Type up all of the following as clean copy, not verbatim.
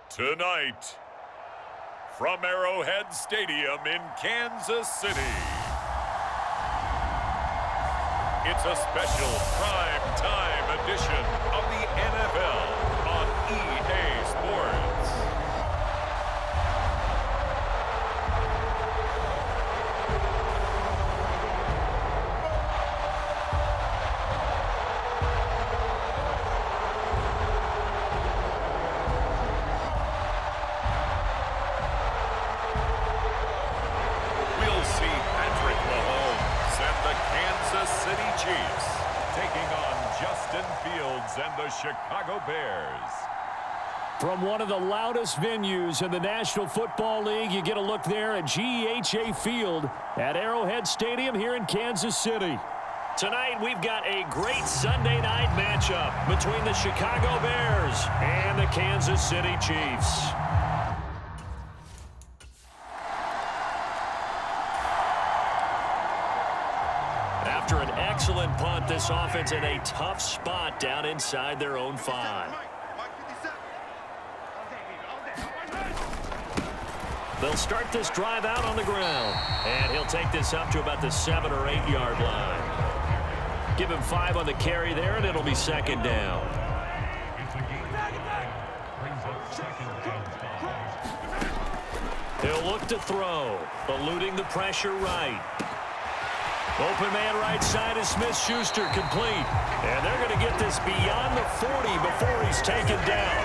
Tonight, from Arrowhead Stadium in Kansas City, it's a special prime time edition of the NFL on EA Sports. And the Chicago Bears. From one of the loudest venues in the National Football League, you get a look there at GEHA Field at Arrowhead Stadium here in Kansas City. Tonight, we've got a great Sunday night matchup between the Chicago Bears and the Kansas City Chiefs. After an excellent punt, this offense in a tough spot down inside their own 5. They'll start this drive out on the ground, and he'll take this up to about the 7 or 8 yard line. Give him 5 on the carry there, and it'll be second down. He'll look to throw, eluding the pressure right. Open man right side is Smith-Schuster, complete. And they're going to get this beyond the 40 before he's taken down.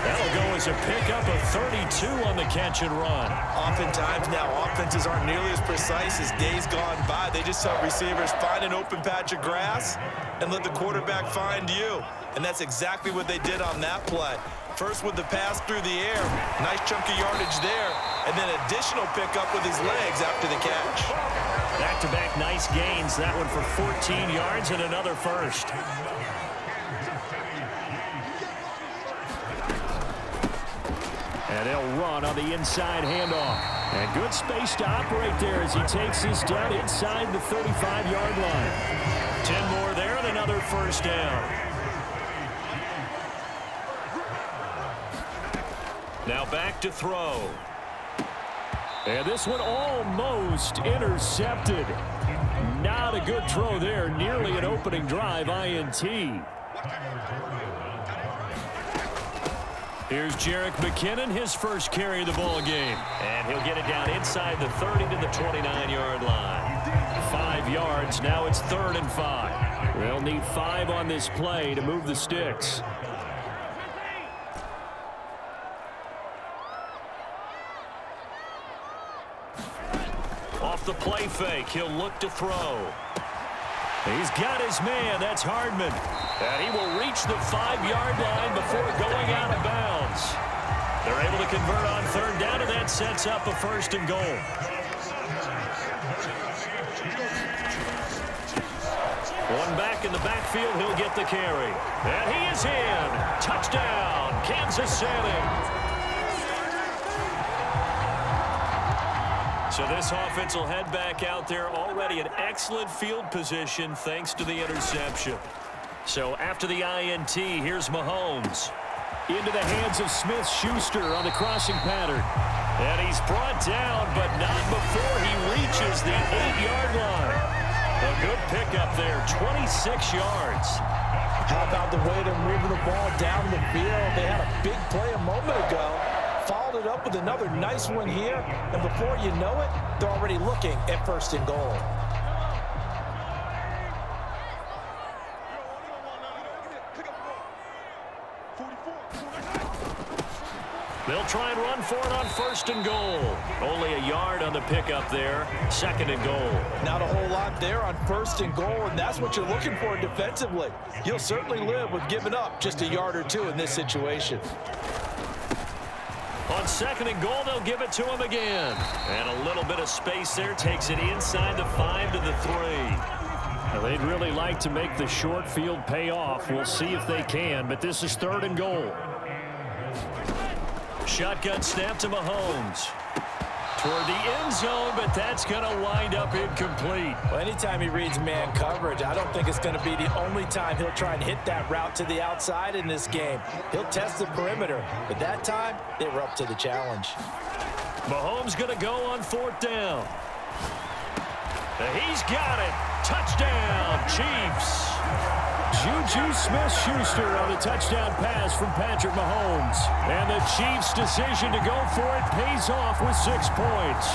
That'll go as a pickup of 32 on the catch and run. Oftentimes now, offenses aren't nearly as precise as days gone by. They just help receivers find an open patch of grass and let the quarterback find you. And that's exactly what they did on that play. First with the pass through the air, nice chunk of yardage there, and then additional pickup with his legs after the catch. Back-to-back nice gains. That one for 14 yards and another first. And they'll run on the inside handoff. And good space to operate there as he takes this down inside the 35-yard line. 10 more there and another first down. Now back to throw. And this one almost intercepted. Not a good throw there. Nearly an opening drive INT. Here's Jerick McKinnon, his first carry of the ball game. And he'll get it down inside the 30 to the 29-yard line. 5 yards. Now it's 3rd and 5. They'll need 5 on this play to move the sticks. Off the play fake, he'll look to throw. He's got his man, that's Hardman. And he will reach the 5-yard line before going out of bounds. They're able to convert on 3rd down, and that sets up a 1st and goal. One back in the backfield, he'll get the carry. And he is in. Touchdown, Kansas City. So this offense will head back out there, already in excellent field position thanks to the interception. So after the INT, here's Mahomes. Into the hands of Smith-Schuster on the crossing pattern. And he's brought down, but not before he reaches the 8-yard line. A good pickup there, 26 yards. How about the way they're moving the ball down the field? They had a big play a moment ago. Followed it up with another nice one here, and before you know it, they're already looking at 1st and goal. They'll try and run for it on 1st and goal. Only a yard on the pickup there. 2nd and goal. Not a whole lot there on 1st and goal, and that's what you're looking for defensively. You'll certainly live with giving up just a yard or 2 in this situation. On 2nd and goal, they'll give it to him again. And a little bit of space there takes it inside the 5 to the 3. Well, they'd really like to make the short field pay off. We'll see if they can, but this is 3rd and goal. Shotgun snap to Mahomes. Toward the end zone, but that's going to wind up incomplete. Well, anytime he reads man coverage, I don't think it's going to be the only time he'll try and hit that route to the outside in this game. He'll test the perimeter, but that time, they were up to the challenge. Mahomes going to go on 4th down. He's got it. Touchdown, Chiefs. Juju Smith-Schuster on a touchdown pass from Patrick Mahomes. And the Chiefs' decision to go for it pays off with 6 points.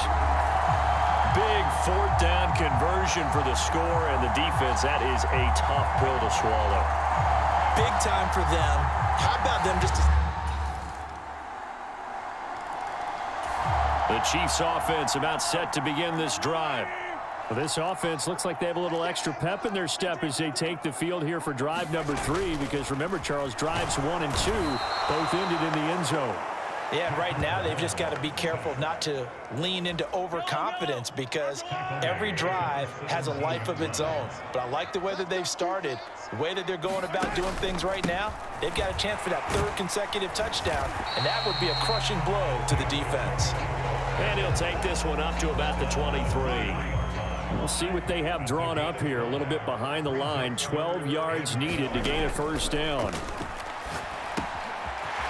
Big 4th down conversion for the score, and the defense, that is a tough pill to swallow. Big time for them. How about them just... The Chiefs' offense about set to begin this drive. Well, this offense looks like they have a little extra pep in their step as they take the field here for drive number 3, because remember, Charles, drives 1 and 2 both ended in the end zone. Yeah, and right now they've just got to be careful not to lean into overconfidence, because every drive has a life of its own. But I like the way that they've started, the way that they're going about doing things right now. They've got a chance for that 3rd consecutive touchdown, and that would be a crushing blow to the defense. And he'll take this one up to about the 23. We'll see what they have drawn up here. A little bit behind the line. 12 yards needed to gain a 1st down.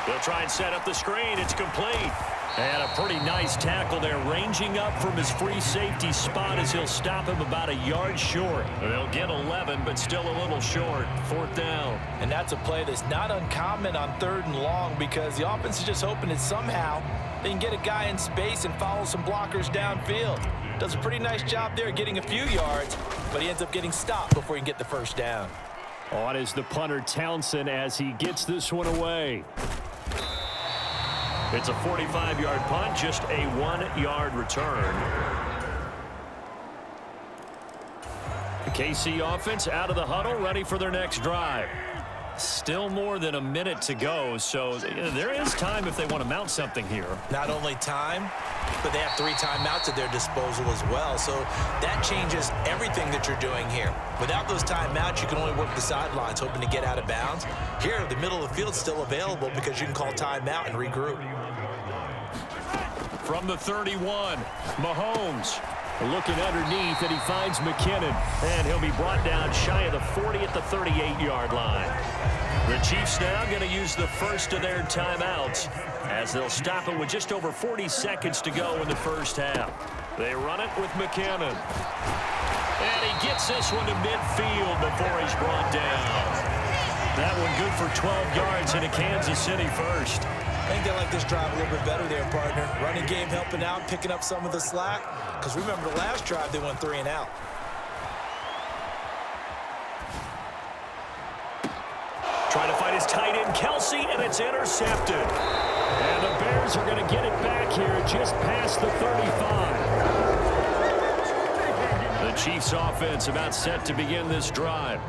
They'll try and set up the screen. It's complete. And a pretty nice tackle there, ranging up from his free safety spot as he'll stop him about a yard short. They'll get 11, but still a little short. 4th down. And that's a play that's not uncommon on 3rd and long, because the offense is just hoping that somehow they can get a guy in space and follow some blockers downfield. Does a pretty nice job there getting a few yards, but he ends up getting stopped before he can get the 1st down. On is the punter, Townsend, as he gets this one away. It's a 45-yard punt, just a 1-yard return. The KC offense out of the huddle, ready for their next drive. Still more than a minute to go, so there is time if they want to mount something here. Not only time, but they have 3 timeouts at their disposal as well, so that changes everything that you're doing here. Without those timeouts, you can only work the sidelines, hoping to get out of bounds. Here, the middle of the field's still available because you can call timeout and regroup. From the 31, Mahomes looking underneath, and he finds McKinnon, and he'll be brought down shy of the 40 at the 38-yard line. The Chiefs now going to use the first of their timeouts as they'll stop it with just over 40 seconds to go in the 1st half. They run it with McKinnon. And he gets this one to midfield before he's brought down. That one good for 12 yards into Kansas City 1st. I think they like this drive a little bit better there, partner. Running game helping out, picking up some of the slack. Because remember, the last drive, they went 3 and out. Trying to find his tight end, Kelsey, and it's intercepted. And the Bears are going to get it back here just past the 35. The Chiefs offense about set to begin this drive.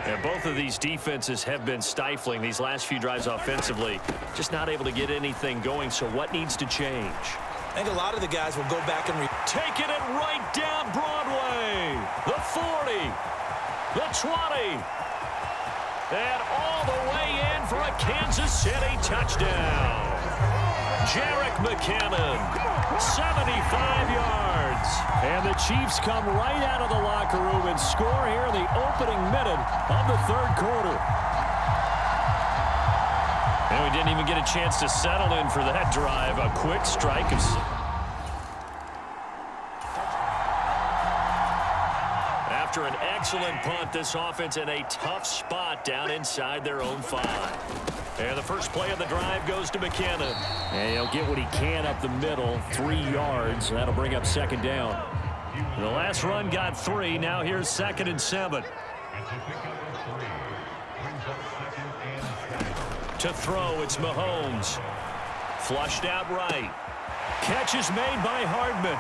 And both of these defenses have been stifling these last few drives offensively. Just not able to get anything going, so what needs to change? I think a lot of the guys will go back and taking it right down Broadway. The 40. The 20. And all the way in for a Kansas City touchdown. Jerick McKinnon, 75 yards. And the Chiefs come right out of the locker room and score here in the opening minute of the 3rd quarter. And we didn't even get a chance to settle in for that drive. A quick strike. After an excellent punt, this offense in a tough spot down inside their own 5. And the first play of the drive goes to McKinnon. And he'll get what he can up the middle, 3 yards. That'll bring up 2nd down. The last run got 3. Now here's 2nd and 7. To throw, it's Mahomes. Flushed out right. Catch is made by Hardman.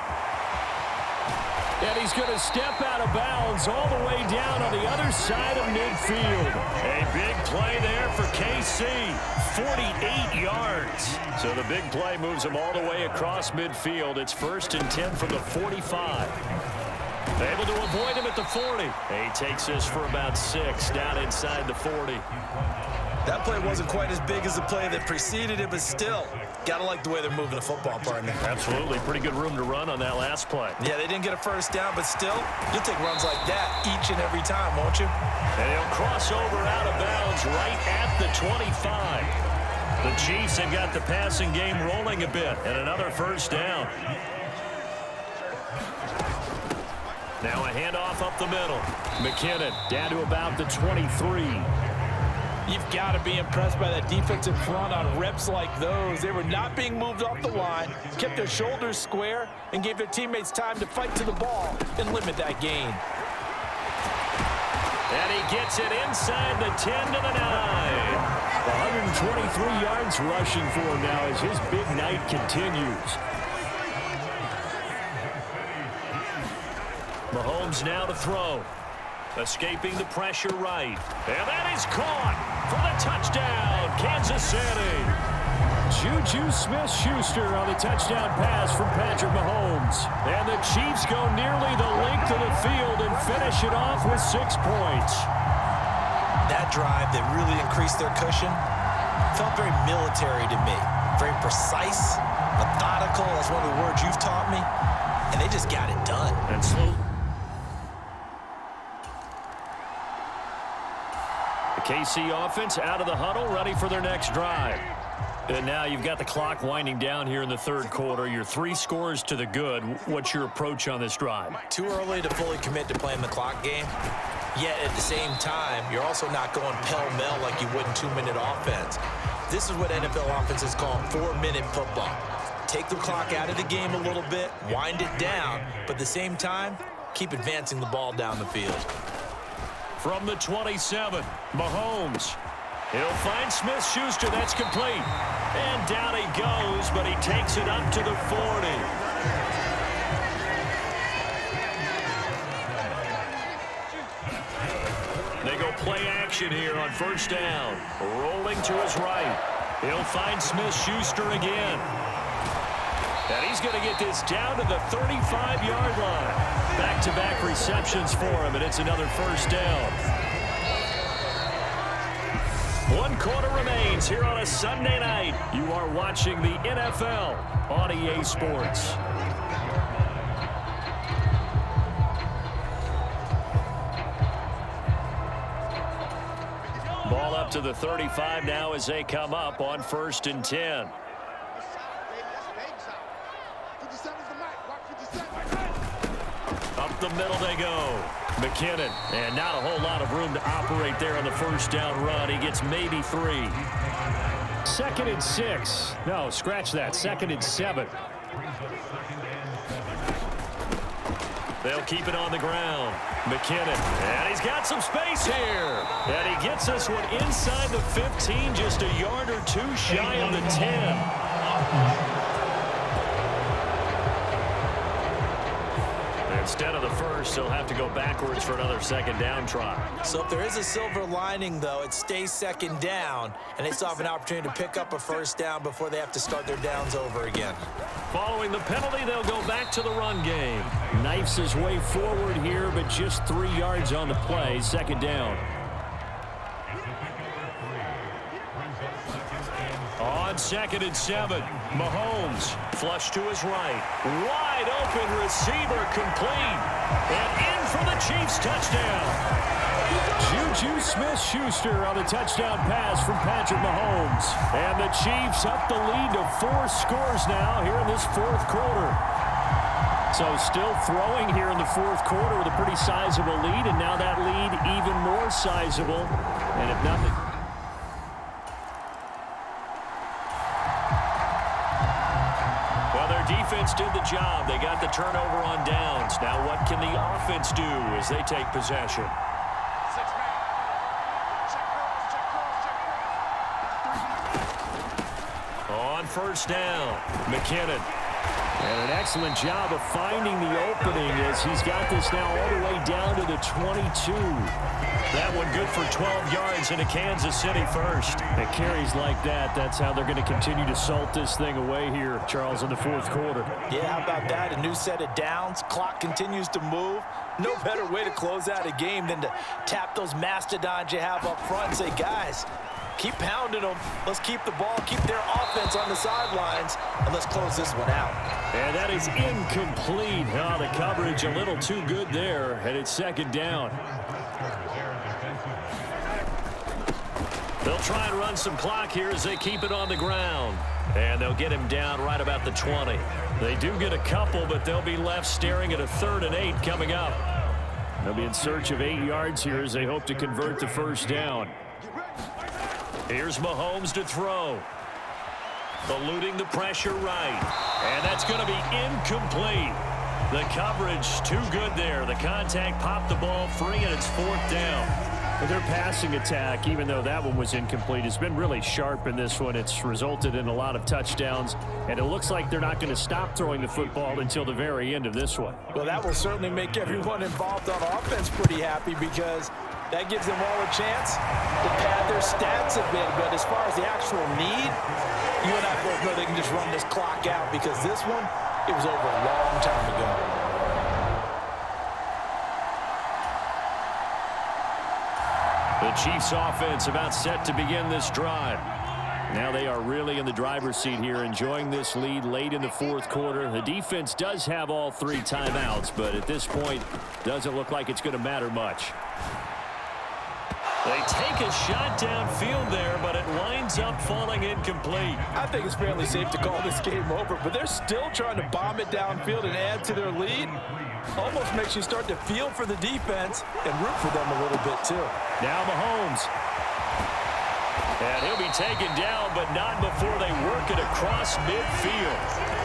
And he's going to step out of bounds all the way down on the other side of midfield. A big play there for KC. 48 yards. So the big play moves him all the way across midfield. It's 1st and 10 from the 45. Able to avoid him at the 40. He takes this for about 6 down inside the 40. That play wasn't quite as big as the play that preceded it, but still, got to like the way they're moving the football, partner. Absolutely. Pretty good room to run on that last play. Yeah, they didn't get a first down, but still, you'll take runs like that each and every time, won't you? And he'll cross over out of bounds right at the 25. The Chiefs have got the passing game rolling a bit, and another first down. Now a handoff up the middle. McKinnon down to about the 23. You've got to be impressed by that defensive front on reps like those. They were not being moved off the line, kept their shoulders square, and gave their teammates time to fight to the ball and limit that gain. And he gets it inside the 10 to the 9. 123 yards rushing for him now as his big night continues. Mahomes now to throw. Escaping the pressure right. And that is caught for the touchdown, Kansas City. Juju Smith-Schuster on the touchdown pass from Patrick Mahomes. And the Chiefs go nearly the length of the field and finish it off with 6 points. That drive that really increased their cushion felt very military to me. Very precise, methodical. That's one of the words you've taught me. And they just got it done. And slow. KC offense out of the huddle, ready for their next drive. And now you've got the clock winding down here in the 3rd quarter. You're 3 scores to the good. What's your approach on this drive? Too early to fully commit to playing the clock game. Yet at the same time, you're also not going pell-mell like you would in 2-minute offense. This is what NFL offenses call 4-minute football. Take the clock out of the game a little bit, wind it down, but at the same time, keep advancing the ball down the field. From the 27, Mahomes. He'll find Smith-Schuster. That's complete. And down he goes, but he takes it up to the 40. They go play action here on 1st down. Rolling to his right. He'll find Smith-Schuster again. And he's going to get this down to the 35-yard line. Back-to-back receptions for him, and it's another first down. 1 quarter remains here on a Sunday night. You are watching the NFL on EA Sports. Ball up to the 35 now as they come up on 1st and 10. Up the middle they go. McKinnon, and not a whole lot of room to operate there on the first down run. He gets maybe 3. 2nd and 6. No, scratch that. 2nd and 7. They'll keep it on the ground. McKinnon, and he's got some space here. And he gets this one inside the 15, just a yard or 2 shy of the 10. Instead of the first, they'll have to go backwards for another 2nd down try. So if there is a silver lining, though, it stays 2nd down, and they still have an opportunity to pick up a first down before they have to start their downs over again. Following the penalty, they'll go back to the run game. Knifes his way forward here, but just 3 yards on the play. 2nd down. On 2nd and 7, Mahomes flush to his right. Wide open receiver complete. And in for the Chiefs touchdown. Juju Smith-Schuster on the touchdown pass from Patrick Mahomes. And the Chiefs up the lead to 4 scores now here in this 4th quarter. So still throwing here in the 4th quarter with a pretty sizable lead. And now that lead even more sizable. And if nothing... Defense did the job. They got the turnover on downs. Now what can the offense do as they take possession? On 1st down, McKinnon And an excellent job of finding the opening as he's got this now all the way down to the 22. That one good for 12 yards into Kansas City first. It carries like that. That's how they're going to continue to salt this thing away here, Charles, in the fourth quarter. Yeah, how about that? A new set of downs. Clock continues to move. No better way to close out a game than to tap those mastodons you have up front and say, guys, keep pounding them. Let's keep the ball, keep their offense on the sidelines, and let's close this one out. And that is incomplete. Oh, the coverage a little too good there, and it's second down. They'll try and run some clock here as they keep it on the ground. And they'll get him down right about the 20. They do get a couple, but they'll be left staring at a 3rd and 8 coming up. They'll be in search of 8 yards here as they hope to convert the first down. Here's Mahomes to throw. Eluding the pressure right. And that's going to be incomplete. The coverage too good there. The contact popped the ball free, and it's 4th down. Their passing attack, even though that one was incomplete, has been really sharp in this one. It's resulted in a lot of touchdowns, and it looks like they're not going to stop throwing the football until the very end of this one. Well, that will certainly make everyone involved on offense pretty happy because that gives them all a chance to pad their stats a bit. But as far as the actual need, you and I both know they can just run this clock out because this one, it was over a long time ago. The Chiefs offense about set to begin this drive. Now they are really in the driver's seat here, enjoying this lead late in the fourth quarter. The defense does have all 3 timeouts, but at this point, doesn't look like it's going to matter much. They take a shot downfield there, but it winds up falling incomplete. I think it's fairly safe to call this game over, but they're still trying to bomb it downfield and add to their lead. Almost makes you start to feel for the defense and root for them a little bit, too. Now Mahomes. And he'll be taken down, but not before they work it across midfield.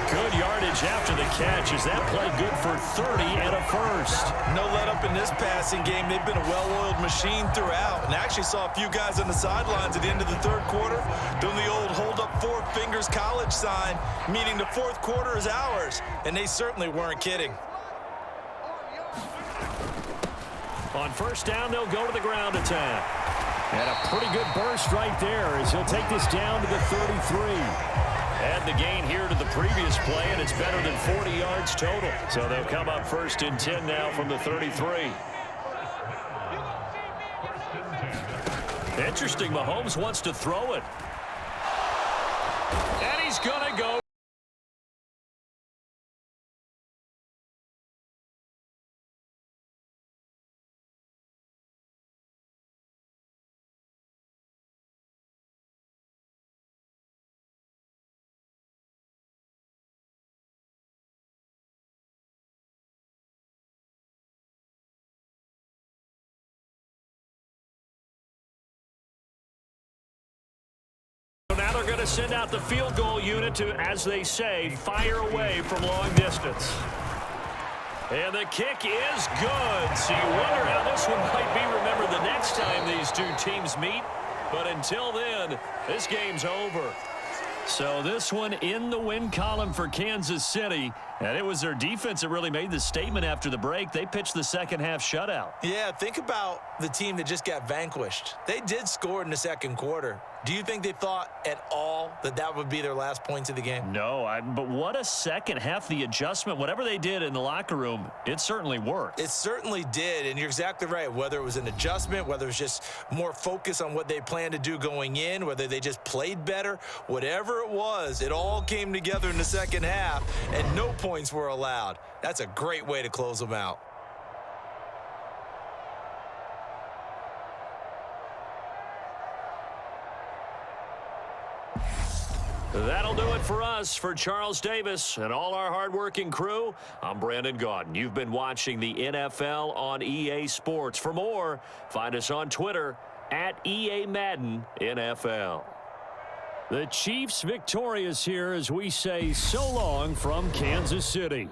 Good yardage after the catch. Is that play good for 30 and a first? No let up in this passing game. They've been a well-oiled machine throughout. And I actually saw a few guys on the sidelines at the end of the third quarter doing the old hold up 4 fingers college sign, meaning the fourth quarter is ours. And they certainly weren't kidding. On first down, they'll go to the ground attack. And a pretty good burst right there as he'll take this down to the 33. Add the gain here to the previous play, and it's better than 40 yards total. So they'll come up 1st and 10 now from the 33. Interesting, Mahomes wants to throw it. And he's going to go. Now they're going to send out the field goal unit to, as they say, fire away from long distance. And the kick is good. So you wonder how this one might be remembered the next time these two teams meet. But until then, this game's over. So this one in the win column for Kansas City. And it was their defense that really made the statement after the break. They pitched the second half shutout. Yeah, think about the team that just got vanquished. They did score in the second quarter. Do you think they thought at all that that would be their last points of the game? No, but what a second half. The adjustment, whatever they did in the locker room, it certainly worked. It certainly did, and you're exactly right. Whether it was an adjustment, whether it was just more focus on what they planned to do going in, whether they just played better, whatever it was, it all came together in the second half, and no points were allowed. That's a great way to close them out. That'll do it for us. For Charles Davis and all our hardworking crew, I'm Brandon Gaudin. You've been watching the NFL on EA Sports. For more, find us on Twitter at EA Madden NFL. The Chiefs victorious here as we say so long from Kansas City.